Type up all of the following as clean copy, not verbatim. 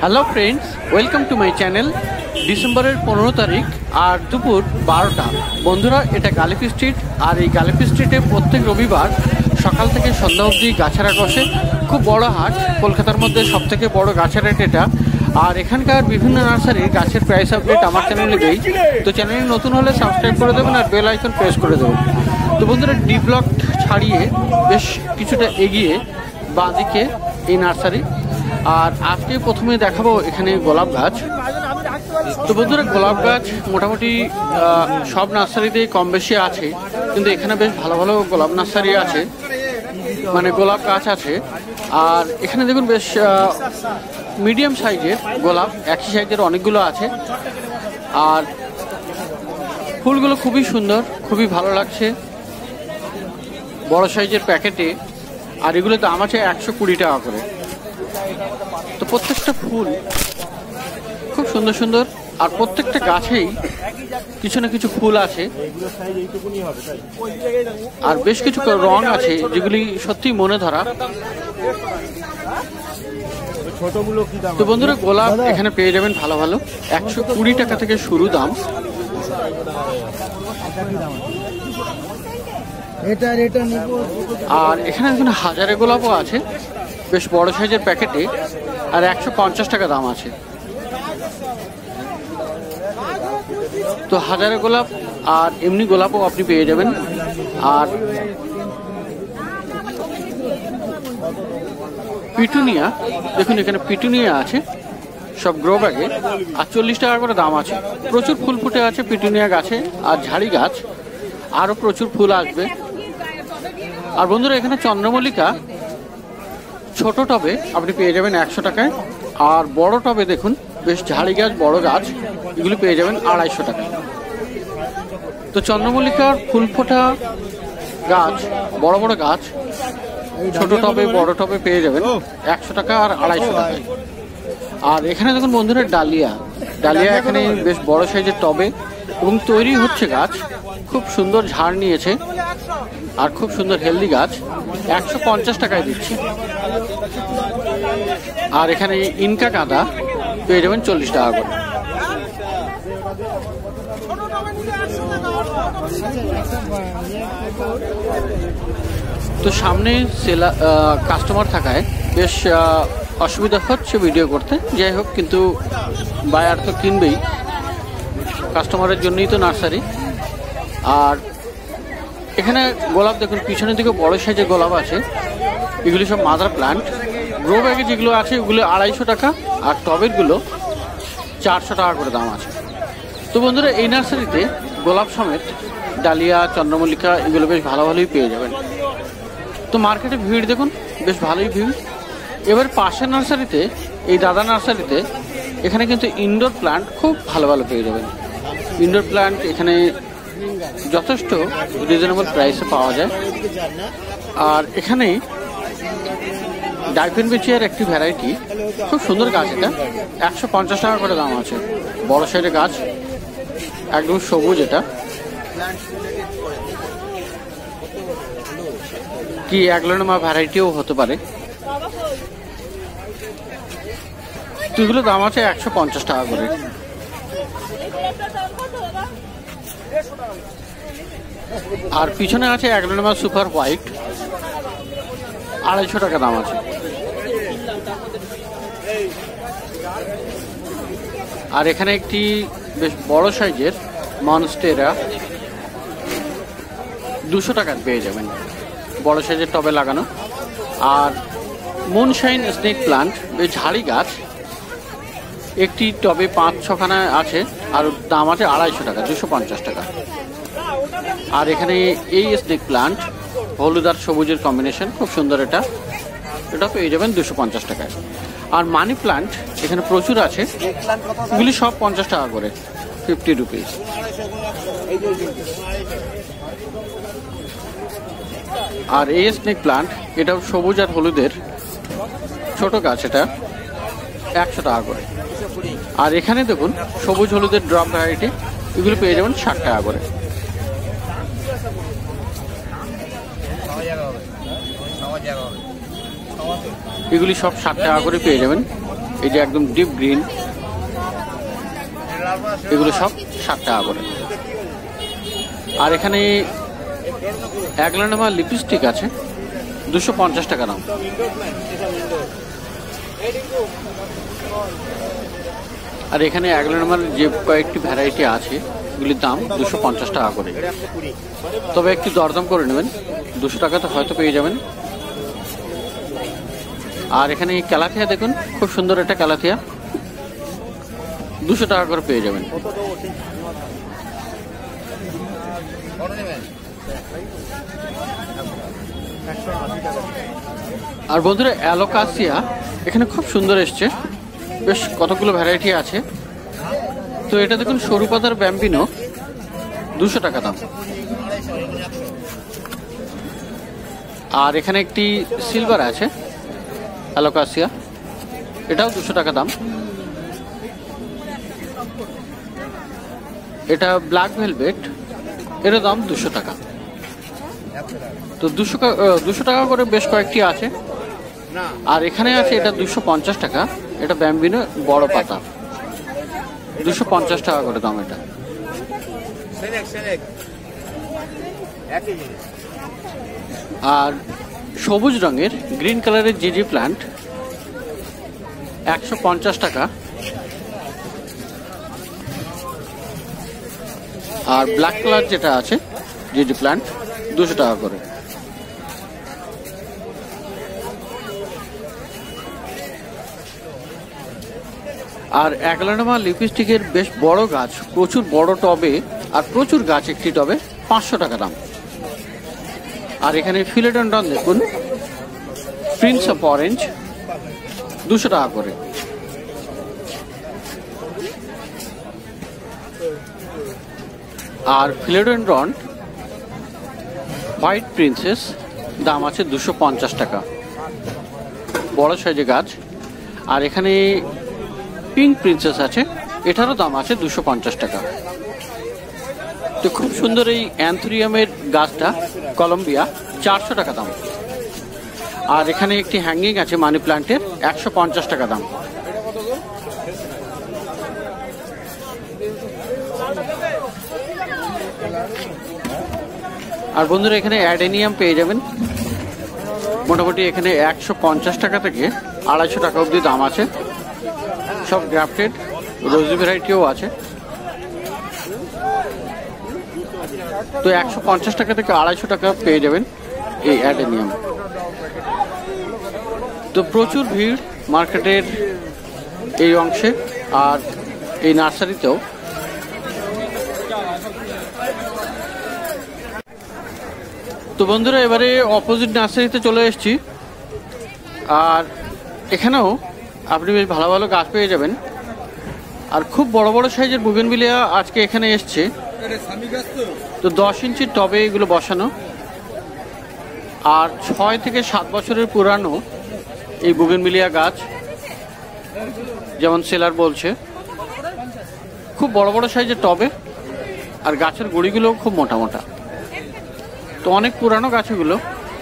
Hello friends, welcome to my channel. ডিসেম্বরের 15 তারিখ আর দুপুর 12টা। বন্ধুরা, এটা গালিফি স্ট্রিট। আর এই গালিফি স্ট্রিটে প্রত্যেক রবিবার সকাল থেকে সন্ধ্যা অবধি গাছের হাট বসে। খুব বড় হাট, কলকাতার মধ্যে সবথেকে বড় গাছের হাট এটা। আর এখানকার বিভিন্ন নার্সারির গাছের প্রাইস আপডেট আমার চ্যানেলে দেই। তো চ্যানেলে নতুন হলে সাবস্ক্রাইব করে দেবেন আর বেল আইকন প্রেস করে দেবেন। তো বন্ধুরা, ডি ব্লক ছাড়িয়ে বেশ কিছুটা এগিয়ে বাঁদিকে এই নার্সারি। আর আজকে প্রথমে দেখাবো এখানে গোলাপ গাছ। তো বন্ধুরা, গোলাপ গাছ মোটামুটি সব নার্সারিতেই কম বেশি আছে, কিন্তু এখানে বেশ ভালো ভালো গোলাপ নার্সারি আছে, মানে গোলাপ গাছ আছে। আর এখানে দেখুন বেশ মিডিয়াম সাইজের গোলাপ, একই সাইজের অনেকগুলো আছে। আর ফুলগুলো খুবই সুন্দর, খুবই ভালো লাগছে, বড় সাইজের প্যাকেটে। আর এগুলো দাম আছে 120 টাকা করে। তো প্রত্যেকটা ফুল খুব সুন্দর সুন্দর, আর প্রত্যেকটা গাছেই কিছু না কিছু ফুল আছে। আর বেশ কিছু রং আছে যেগুলি সত্যি মনে ধরা। তো বন্ধুরা, গোলাপ এখানে পেয়ে যাবেন ভালো ভালো, 120 টাকা থেকে শুরু দাম। আর এখানে দেখুন হাজারে গোলাপও আছে, বেশ বড় সাইজের প্যাকেটে, আর 150 টাকা দাম আছে। তো হাজারে গোলাপ আর এমনি গোলাপও আপনি পেয়ে যাবেন। আর পিটুনিয়া দেখুন, এখানে পিটুনিয়া আছে সব গ্রো ব্যাগে, আর 40 টাকা করে দাম আছে। প্রচুর ফুল ফুটে আছে পিটুনিয়া গাছে। আর ঝাড়ি গাছ আরও প্রচুর ফুল আসবে। আর বন্ধুরা, এখানে চন্দ্রমল্লিকা ছোট টবে আপনি পেয়ে যাবেন 100 টাকায়। আর বড় টবে দেখুন বেশ ঝাড়ি গাছ, বড় গাছ, এগুলি পেয়ে যাবেন 250 টাকায়। তো চন্দ্রমল্লিকার ফুল ফোটা গাছ, বড় বড় গাছ, ছোট টবে বড় টবে পেয়ে যাবেন 100 টাকা আর 250 টাকায়। আর এখানে দেখুন বন্ধুরা ডালিয়া, ডালিয়া এখানে বেশ বড় সাইজের টবে এবং তৈরি হচ্ছে গাছ, খুব সুন্দর ঝাড় নিয়েছে আর খুব সুন্দর হেলদি গাছ, 150 টাকায় দিচ্ছে। আর এখানে ইনকা গাঁদা পেয়ে যাবেন 40 টাকা করে। তো সামনে কাস্টমার থাকায় বেশ অসুবিধা হচ্ছে ভিডিও করতে। যাই হোক, কিন্তু বায়ার তো কিনবেই, কাস্টমারের জন্যই তো নার্সারি। আর এখানে গোলাপ দেখুন, পিছনের দিকে বড় সাইজের গোলাপ আছে, এগুলি সব মাদার প্লান্ট। গ্রো ব্যাগে যেগুলো আছে ওগুলো 250 টাকা, আর টবেরগুলো 400 টাকা করে দাম আছে। তো বন্ধুরা, এই নার্সারিতে গোলাপ সমেত ডালিয়া, চন্দ্রমল্লিকা এগুলো বেশ ভালো ভালোই পেয়ে যাবেন। তো মার্কেটে ভিড় দেখুন, বেশ ভালোই ভিড়। এবার পাশের নার্সারিতে, এই দাদা নার্সারিতে, এখানে কিন্তু ইনডোর প্লান্ট খুব ভালো ভালো পেয়ে যাবেন। ইনডোর প্লান্ট এখানে যথেষ্ট রিজনেবল প্রাইসে পাওয়া যায়। আর এখানে ডাইফেনবেচিয়ার একটি ভ্যারাইটি, খুব সুন্দর গাছ, এটা 150 টাকা করে দাম আছে। বড় সাইজের গাছ, একদম সবুজ। এটা কি অ্যাগ্লোনোমা ভ্যারাইটিও হতে পারে। এগুলো দাম আছে 150 টাকা করে। আর পিছনে আছে অ্যাগ্লোনোমা সুপার হোয়াইট, 250 টাকা দাম আছে। আর এখানে একটি বেশ বড় সাইজের মনস্টেরা 200 টাকায় পেয়ে যাবেন, বড় সাইজের টবে লাগানো। আর মুনশাইন স্নেক প্লান্ট, বেশ ঝাড়ি গাছ, একটি টবে 5-6 খানা আছে, আর দাম আছে 250 টাকা, 250 টাকা। আর এখানে এই স্নেক প্লান্ট, হলুদ আর সবুজের কম্বিনেশন, খুব সুন্দর। এটা পেয়ে যাবেন 250 টাকায়। আর মানি প্লান্ট এখানে প্রচুর আছে, এগুলি সব 50 টাকা করে, 50 রুপিস। আর এই স্নেক প্লান্ট, এটাও সবুজ আর হলুদের ছোট গাছ, এটা 100 টাকা করে। আর এখানে দেখুন সবুজ হলুদের ড্রপ ভ্যারাইটি, এগুলো পেয়ে যাবেন 60 টাকা করে। এগুলি সব 60 টাকা করে পেয়ে যাবেন। এই যে একদম ডিপ গ্রিন, এগুলো সব 60 টাকা করে। আর এখানে অ্যাগলোনেমা লিপস্টিক আছে 250 টাকা দাম। আর এখানে অ্যাগলোনেমার যে কয়েকটি ভ্যারাইটি আছে এগুলির দাম 250 টাকা করে, তবে একটু দরদাম করে নেবেন, 200 টাকাতে হয়তো পেয়ে যাবেন। আর এখানে ক্যালাথিয়া দেখুন, খুব সুন্দর একটা ক্যালাথিয়া, 200 টাকা করে পেয়ে যাবেন। আর বন্ধুরা অ্যালোকাসিয়া এখানে খুব সুন্দর এসছে, বেশ কতগুলো ভ্যারাইটি আছে। তো এটা দেখুন সরু পাতার ব্যাম্বিনো, 200 টাকা দাম। আর এখানে একটি সিলভার আছে অ্যালোকাসিয়া, এটাও 200 টাকা দাম। এটা ব্ল্যাক ভেলভেট, এর দাম 200 টাকা। তো 200 টাকা করে বেশ কয়েকটি আছে। আর এখানে আছে এটা 250 টাকা, এটা ব্যাম্বিনো বড় পাতা, 250 টাকা করে দাম এটা। আর সবুজ রঙের গ্রিন কালারের জিজি প্ল্যান্ট 150 টাকা। আর ব্ল্যাক কালার যেটা আছে জিজি প্ল্যান্ট 200 টাকা করে। আর অ্যাগলোনেমা লিপস্টিকের বেশ বড় গাছ, প্রচুর বড় টবে আর প্রচুর গাছ একটি টবে, 500 টাকা দাম। আর এখানে ফিলেডেন্ড্রন দেখুন, প্রিন্স অফ অরেঞ্জ 200 টাকা করে। আর ফিলেডেন্ড্রন হোয়াইট প্রিন্সেস দাম আছে 250 টাকা, বড় সাইজের গাছ। আর এখানে পিঙ্ক প্রিন্সেস আছে, এটারও দাম আছে 250 টাকা। তো খুব সুন্দর এই অ্যান্থুরিয়ামের গাছটা কলম্বিয়া, 400 টাকা দাম। আর এখানে একটি হ্যাঙ্গিং আছে মানি প্ল্যান্টের, 150 টাকা দাম। আর বন্ধুরা এখানে অ্যাডেনিয়াম পেয়ে যাবেন, মোটামুটি এখানে 150 টাকা থেকে 250 টাকা অবধি দাম আছে, সব গ্রাফটেড, রোজি ভ্যারাইটিও আছে। তো 150 টাকা থেকে 250 টাকা পেয়ে যাবেন এই অ্যাডেনিয়াম। তো প্রচুর ভিড় মার্কেটের এই অংশে আর এই নার্সারিতেও। তো বন্ধুরা এবারে অপোজিট নার্সারিতে চলে এসেছি। আর এখানেও আপনি বেশ ভালো ভালো গাছ পেয়ে যাবেন। আর খুব বড় বড় সাইজের বুগেনভিলিয়া আজকে এখানে এসছে। তো 10 ইঞ্চির টবে এগুলো বসানো। আর 6 থেকে 7 বছরের পুরানো এই বুগেনভিলিয়া গাছ, যেমন সেলার বলছে, খুব বড় বড় সাইজের টবে। আর গাছের গুঁড়িগুলোও খুব মোটা মোটা। তো অনেক পুরানো গাছ এগুলো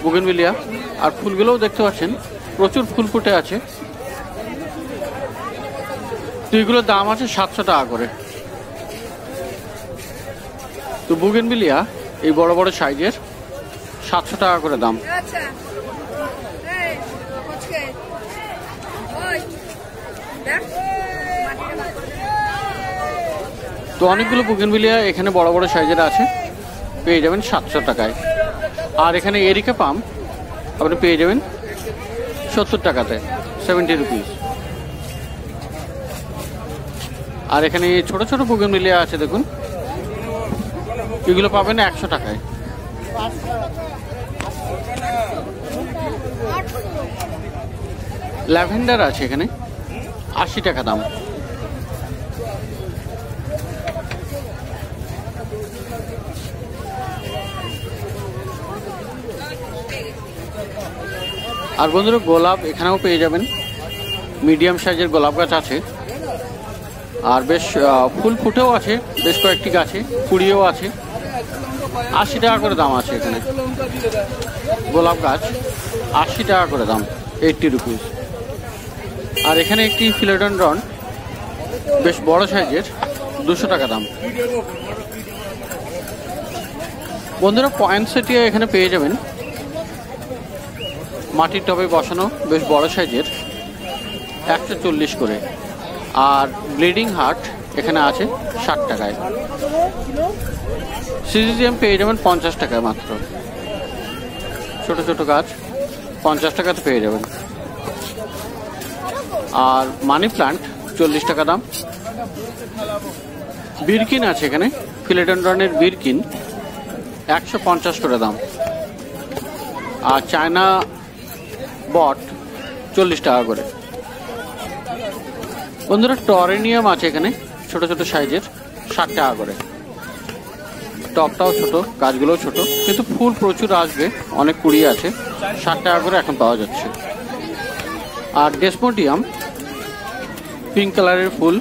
বুগেনভিলিয়া। আর ফুলগুলোও দেখতে পাচ্ছেন প্রচুর ফুল ফুটে আছে। তো এগুলোর দাম আছে 700 টাকা করে। তো বুগেনভিলিয়া এই বড় বড় সাইজের 700 টাকা করে দাম। তো অনেকগুলো বুগেনভিলিয়া এখানে বড় বড় সাইজের আছে, পেয়ে যাবেন 700 টাকায়। আর এখানে এরিকা পাম আপনি পেয়ে যাবেন 70 টাকাতে, 70 রুপিস। আর এখানে ছোট ছোট বুগেনভিলিয়া আছে দেখুন, এগুলো পাবেন 100 টাকায়। ল্যাভেন্ডার আছে এখানে 80 টাকা দাম। আর বন্ধুরা গোলাপ এখানেও পেয়ে যাবেন, মিডিয়াম সাইজের গোলাপ গাছ আছে। আর বেশ ফুল ফুটেও আছে বেশ কয়েকটি গাছে, কুড়িয়েও আছে। 80 টাকা করে দাম আছে এখানে। গোলাপ গাছ 80 টাকা করে দাম, 80 রুপিস। আর এখানে একটি ফিলোডেনড্রন বেশ বড় সাইজের, 200 টাকা দাম। বন্ধুরা পয়েন্টসেটিয়া এখানে পেয়ে যাবেন মাটির টবে বসানো বেশ বড় সাইজের, 140 করে। আর ব্লিডিং হার্ট এখানে আছে 60 টাকায়। সিজিজিএম পেয়ে যাবেন 50 টাকায় মাত্র। ছোট ছোট গাছ 50 টাকাতে পেয়ে যাবেন। আর মানি প্লান্ট 40 টাকা দাম। বিরকিন আছে এখানে, ফিলোডেনড্রনের বিরকিন 150 করে দাম। আর চায়না বট 40 টাকা করে। বন্ধুরা টরেনিয়াম আছে এখানে ছোট ছোট সাইজের, 60 টাকা করে। টপটাও ছোট, গাছগুলোও ছোট, কিন্তু ফুল প্রচুর আসবে, অনেক কুড়ি আছে, 60 টাকা করে এখন পাওয়া যাচ্ছে। আর ডেসমোডিয়াম পিঙ্ক কালারের ফুল,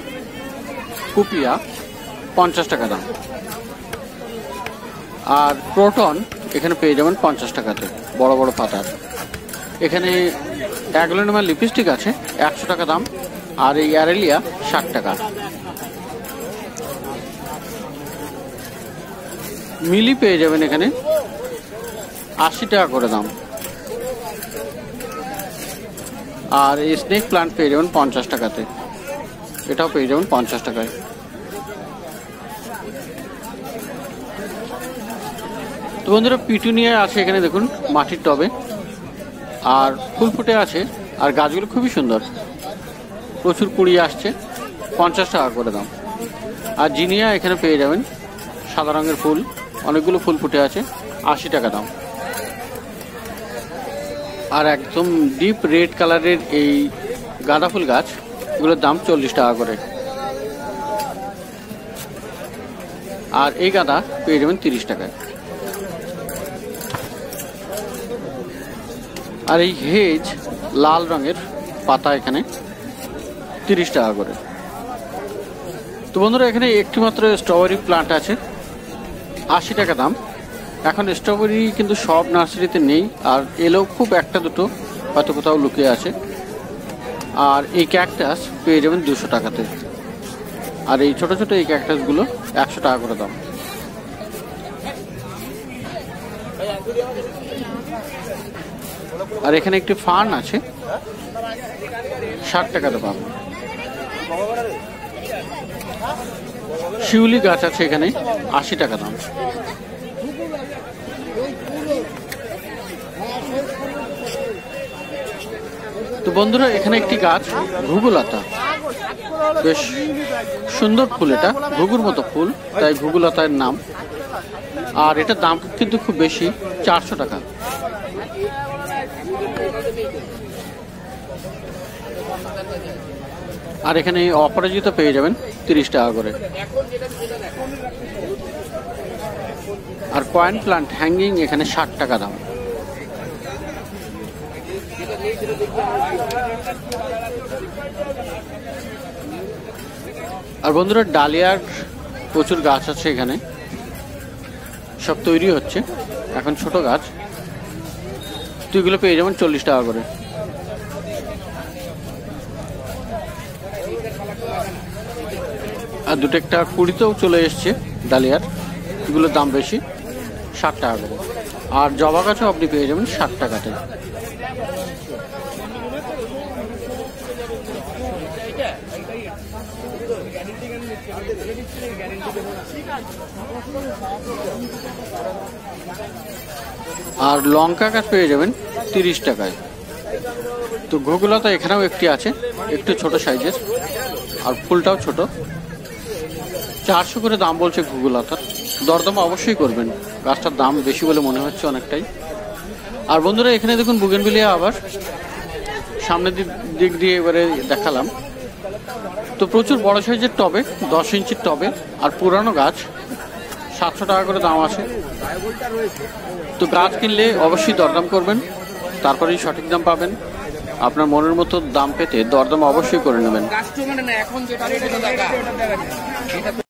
কুপিয়া 50 টাকা দাম। আর ক্রোটন এখানে পেয়ে যাবেন 50 টাকাতে, বড় বড় পাতার। এখানে অ্যাগ্লোনিমা লিপস্টিক আছে 100 টাকা দাম। আর এই অ্যারেলিয়া 60 টাকা। মিলি পেয়ে যাবেন এখানে 80 টাকা করে দাম। আর এই স্নেক প্লান্ট পেয়ে যাবেন 50 টাকাতে, এটাও পেয়ে যাবেন 50 টাকায়। তো বন্ধুরা পিটুনিয়া আছে এখানে দেখুন মাটির টবে, আর ফুল ফুটে আছে, আর গাছগুলো খুবই সুন্দর, প্রচুর কুড়ি আসছে, 50 টাকা করে দাম। আর জিনিয়া এখানে পেয়ে যাবেন সাদা রঙের ফুল, অনেকগুলো ফুল ফুটে আছে, 80 টাকা দাম। আর একদম ডিপ রেড কালারের এই গাঁদা ফুল গাছ, এগুলোর দাম 40 টাকা করে। আর এই গাঁদা পেয়ে যাবেন 30 টাকায়। আর এই হেজ লাল রঙের পাতা এখানে 30 টাকা করে। তো বন্ধুরা এখানে একটি মাত্র স্ট্রবেরি প্লান্ট আছে, 80 টাকা দাম। এখন স্ট্রবেরি কিন্তু সব নার্সারিতে নেই, আর এলেও খুব একটা দুটো হয়তো কোথাও লুকিয়ে আছে। আর এই ক্যাকটাস পেয়ে যাবেন 200 টাকাতে। আর এই ছোট ছোট এই ক্যাকটাসগুলো 100 টাকা করে দাম। আর এখানে একটি ফার্ন আছে, 60 টাকাতে পাবেন। শিউলি গাছ আছে এখানে, 80 টাকা দাম। তো বন্ধুরা এখানে একটি গাছ ঘুঘুলতা, বেশ সুন্দর ফুল, এটা ঘুঘুর মতো ফুল, তাই ঘুঘুলতার নাম। আর এটার দাম কিন্তু খুব বেশি, 400 টাকা। আর এখানে অপরাজিতা পেয়ে যাবেন 30 টাকা করে। আর কয়েন প্লান্ট হ্যাঙ্গিং এখানে 60 টাকা দাম। আর বন্ধুরা ডালিয়ার প্রচুর গাছ আছে এখানে, সব তৈরি হচ্ছে এখন, ছোট গাছ। তো এগুলো পেয়ে যাবেন 40 টাকা করে। আর দুটো একটা কুড়িতেও চলে এসছে ডালিয়ার, এগুলোর দাম বেশি, 60 টাকা করে। আর জবা গাছও আপনি পেয়ে যাবেন 60 টাকাতে। আর লঙ্কা গাছ পেয়ে যাবেন 30 টাকায়। তো ঘুঘুলতা এখানেও একটি আছে, একটু ছোট সাইজের, আর ফুলটাও ছোট, 400 করে দাম বলছে ঘুঘুলতার। দরদাম অবশ্যই করবেন, গাছটার দাম বেশি বলে মনে হচ্ছে অনেকটাই। আর বন্ধুরা এখানে দেখুন বুগেনভিলিয়া, আবার সামনের দিক দিয়ে এবারে দেখালাম। তো প্রচুর বড় সাইজের টবে, 10 ইঞ্চির টবে, আর পুরানো গাছ 700 টাকা করে দাম আছে। তো গাছ কিনলে অবশ্যই দরদাম করবেন, তারপরেই সঠিক দাম পাবেন। আপনার মনের মতো দাম পেতে দরদাম অবশ্যই করে নেবেন।